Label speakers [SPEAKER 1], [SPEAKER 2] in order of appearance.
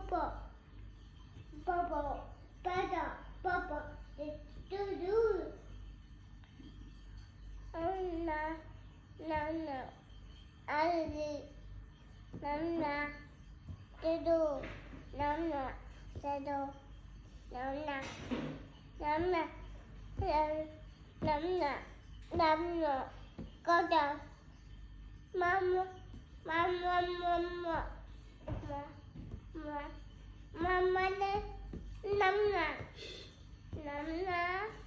[SPEAKER 1] Papa, Papa, Papa, Papa, it's do. Nana, Nana, Ali, Nana, do. Nana, do. Nana, Nana, Nana, Nana, go down. Mama, Mama, Mama, Mama, Mama, Nana, Nana.